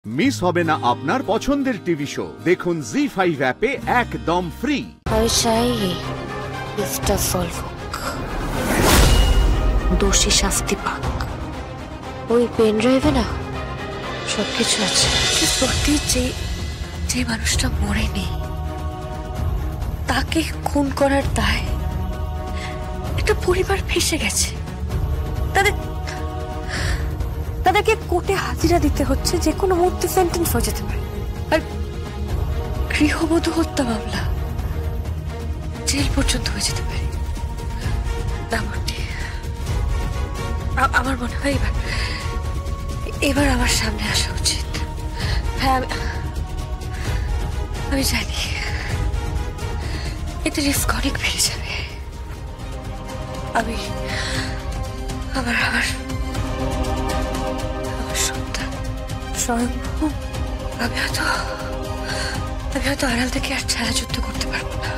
Miss হবে না আপনার পছন্দের টিভি শো। দেখুন জি5 অ্যাপে একদম ফ্রি। আমি চাই কেসটা সলভ হোক, দোষী শাস্তি পাক। ওই পেন ড্রাইভে না সবকিছু আছে। সত্যি যে মানুষটা মরেনি তাকে খুন করার দায় একটা পরিবার ফেঁসে গেছে। তাদেরকে কোর্টে হাজিরা দিতে হচ্ছে, যে কোনো মুহূর্তে সেন্টেন্স হয়ে যেতে পারে। আর গৃহবধূ হত্যা মামলা জেল পর্যন্ত হয়ে যেতে পারে। আমার মনে হয় এবার আমার সামনে আসা উচিত। হ্যাঁ, আমি জানি এতে রিস্ক অনেক বেড়ে যাবে। আমি আমার সন্তান স্বয়ম্ভু, আমি হয়তো আড়াল থেকে আর ছায়া যুদ্ধ করতে পারবো না।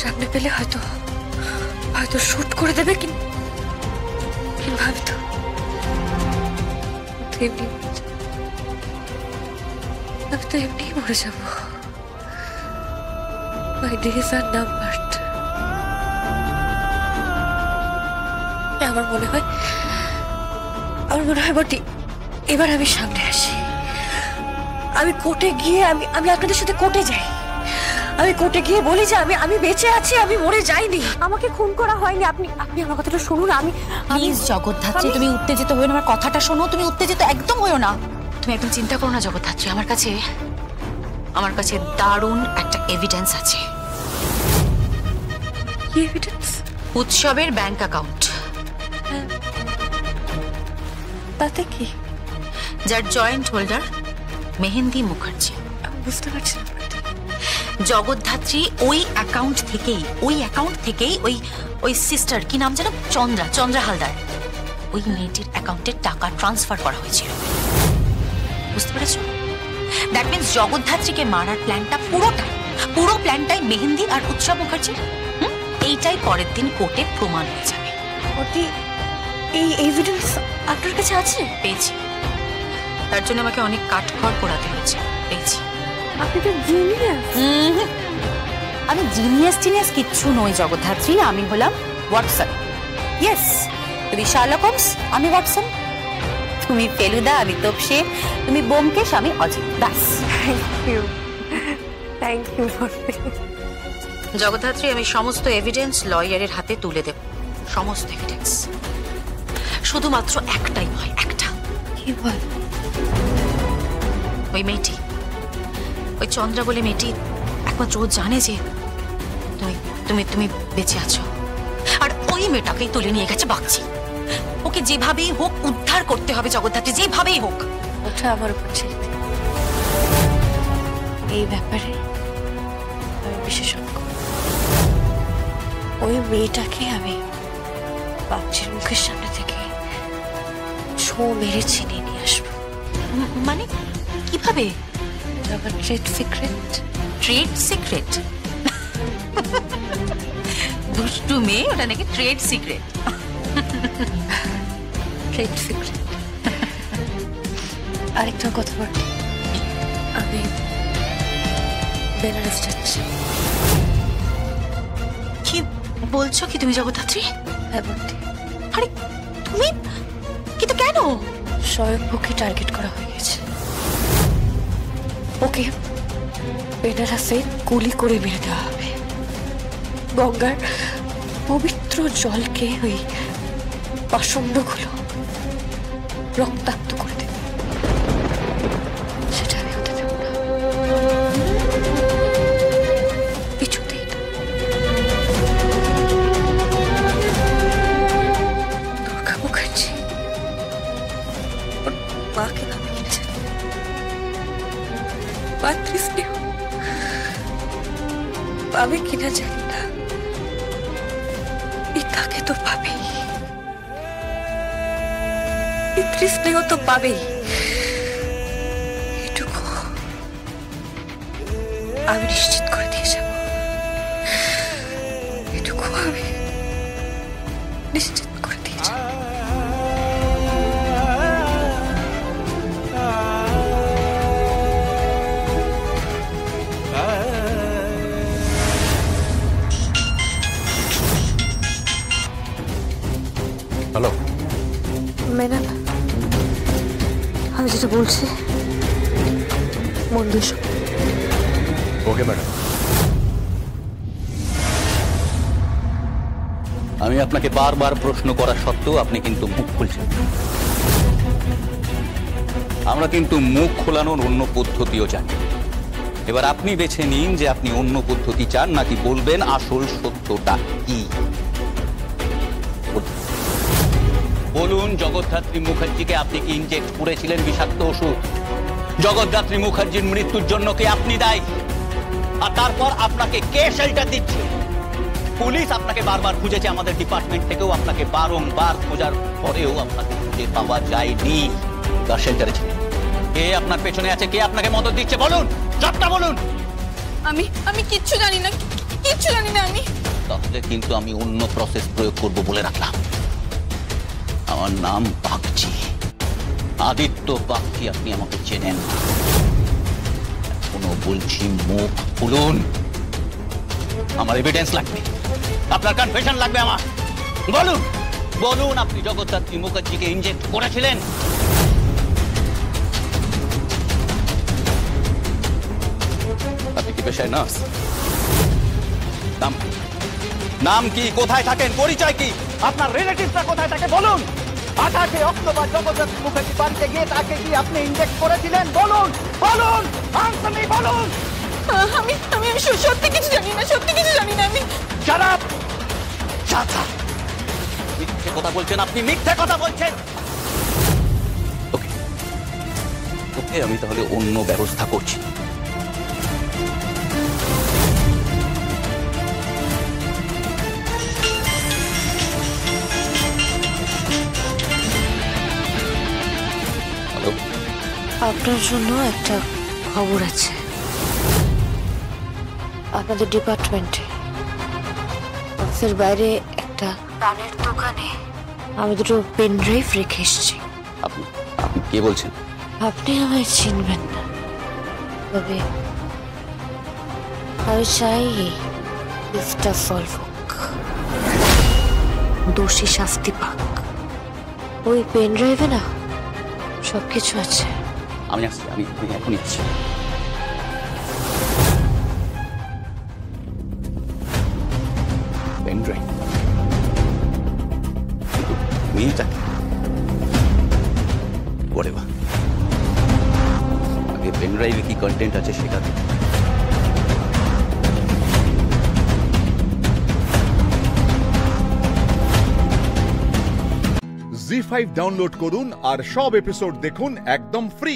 সামনে পেলে হয়তো শুট করে দেবে, কিন্তু আমি তো এমনি মরে যাবো। My days are numbered. আমার মনে হয় বটি এবার আমি সামনে আসি। আমি কোর্টে গিয়ে আমি আপনাদের সাথে কোর্টে যাই। আমি কোর্টে গিয়ে বলি যে আমি বেঁচে আছি, আমি মরে যাইনি, আমাকে খুন করা হয়নি। আপনি আমার কথাটা শুনুন। প্লিজ জগদ্ধাত্রী, তুমি উত্তেজিত হইও না, আমার কথাটা শোনো। তুমি উত্তেজিত একদম হইও না। তুমি একদম চিন্তা করো না জগদ্ধাত্রী। আমার কাছে দারুণ একটা এভিডেন্স আছে। কি এভিডেন্স? উৎসবের ব্যাংক অ্যাকাউন্ট। তাতে কি? যার জয়েন্ট হোল্ডার মেহেন্দি মুখার্জি। আমি বুঝতে পারছি না। জগদ্ধাত্রী ওই অ্যাকাউন্ট থেকেই ওই সিস্টার, কি নাম যেন, চন্দ্রা হালদার, ওই মেয়েটির অ্যাকাউন্টে টাকা ট্রান্সফার করা হয়েছিল। বুঝতে পেরেছো? দ্যাট মিনস জগদ্ধাত্রীকে মারার পুরো প্ল্যানটাই মেহেন্দি আর উৎসব মুখার্জির। এইটাই পরের দিন কোর্টে প্রমাণ হয়ে যাবে। এই এভিডেন্স আপনার কাছে আছে? পেয়েছি। তার জন্য আমাকে অনেক কাঠখড় পোড়াতে হয়েছে। পেয়েছি। আপনি তো জিনিয়াস। আমি জিনিয়াস কিচ্ছু নই জগদ্ধাত্রী। আমি হলাম ওয়াটসন। ইয়েস, তুমি শার্লক হোমস, আমি ওয়াটসন। তুমি ফেলুদা, আমি তোপসে। তুমি ব্যোমকেশ, আমি অজিত দাস। থ্যাংক ইউ জগদ্ধাত্রী, আমি সমস্ত এভিডেন্স লয়ারের হাতে তুলে দেব। সমস্ত এভিডেন্স, শুধুমাত্র একটাই নয়, একটা। কি বল? ওই মেয়েটি, ওই চন্দ্রা বলে মেয়েটি, একমাত্র ও জানে যে তুমি বেঁচে আছো। আর ওই মেয়েটাকেই তুলে নিয়ে গেছে বাগচি। ওকে যেভাবেই হোক উদ্ধার করতে হবে জগদ্ধাত্রী, যেভাবেই হোক। ওটা আমার উপর ছেড়ে দিন। এই ব্যাপারে আমি বিশেষজ্ঞ। ওই মেয়েটাকে আমি বাগচির মুখের সামনে থেকে ছো মেরে ছিনিয়ে নিয়ে আসবো। মানে কিভাবে? আমার ট্রেড সিক্রেট। দুষ্টু মেয়ে, ওটা নাকি ট্রেড সিক্রেট। আরেকটা কথা বল, আমি বেনারস যাচ্ছি। কি বলছো কি তুমি জগদ্ধাত্রী? হ্যাঁ বলছি। আরে তুমি কিন্তু কেন? স্বয়ম্ভুকে টার্গেট করা হয়ে গেছে। ওকে বেনারসে গুলি করে মেরে দেওয়া হবে। গঙ্গার পবিত্র জলকে ওই পাষণ্ডগুলো রক্তাক্ত করে দেবে। সেটা আমি হতে দেব না, কিছুতেই না। দুর্গা মুখার্জি ওর মাকে ভাবে কিনা জানি, মাতৃস্নেহ পাবে কিনা জানি না, তাকে তো পাবেই, পিতৃস্নেহ তো পাবেই। এটুকু আমি নিশ্চিত করে দিয়ে যাব। এটুকু আমি নিশ্চিত করে দিয়ে যাব। আমি যেটা বলছি মন দিয়ে শোনো। Okay madam. আমি আপনাকে বারবার প্রশ্ন করা সত্ত্বেও আপনি কিন্তু মুখ খুলছেন। আমরা কিন্তু মুখ খোলানোর অন্য পদ্ধতিও জানি। এবার আপনি বেছে নিন যে আপনি অন্য পদ্ধতি চান নাকি বলবেন আসল সত্যটা কি। বলুন, জগদ্ধাত্রী মুখার্জিকে আপনি কি ইনজেক্ট করেছিলেন বিষাক্ত ওষুধ? জগদ্ধাত্রী মুখার্জির মৃত্যুর জন্য কি আপনি দায়ী? আর তারপর আপনাকে কে শেল্টার দিচ্ছে? পুলিশ আপনাকে বারবার খুঁজেছে, আমাদের ডিপার্টমেন্ট থেকেও আপনাকে বারংবার খোঁজার পরেও আপনাকে খুঁজে পাওয়া যায়নি। তার শেল্টারে ছিল কে? আপনার পেছনে আছে কে? আপনাকে মদত দিচ্ছে? বলুন, সবটা বলুন। আমি কিচ্ছু জানি না, কিচ্ছু জানি না আমি। তাহলে কিন্তু আমি অন্য প্রসেস প্রয়োগ করব বলে রাখলাম। আমার নাম বাগচি, আদিত্য বাগচি। আপনি আমাকে চেনেন? এখনো বলছি মুখ খুলুন। আমার এভিডেন্স লাগবে, আপনার কনফেশন লাগবে আমার। বলুন, বলুন আপনি জগদ্ধাত্রী মুখার্জিকে ইনজেক্ট করেছিলেন? আপনি কি পেশায় নার্স? নাম কি? কোথায় থাকেন? পরিচয় কি? আপনার রিলেটিভসরা কোথায় থাকে? বলুন। 28 অক্টোবর জগদ্ধাত্রী মুখার্জি বাড়িতে গিয়ে তাকে কি আপনি ইনজেক্ট করেছিলেন? বলুন, বলুন, আনসার মি, বলুন। আমি সত্যি কিছু জানি না, সত্যি কিছু জানি না আমি। Shut up! Shut up! মিথ্যে কথা বলছেন আপনি, মিথ্যে কথা বলছেন। ওকে ওকে, আমি তাহলে অন্য ব্যবস্থা করছি। হ্যালো, আপনার জন্য একটা খবর আছে। আপনাদের ডিপার্টমেন্টে অফিসের বাইরে একটা পানের দোকানে আমি দুটো পেন ড্রাইভ রেখে এসেছি। আপনি আপনি কে বলছেন? আপনি আমায় চিনবেন না, তবে আমি চাই কেসটা সলভ হোক, দোষী শাস্তি পাক। ওই পেন ড্রাইভে না সবকিছু আছে। আমি আসছি, আমি এখনই আসছি। Pen drive? মেয়েটাকে ওরে বাহ, আগে পেন ড্রাইভে কি কন্টেন্ট আছে সেটা দেখি। জি5 ডাউনলোড করুন আর সব এপিসোড দেখুন একদম ফ্রি।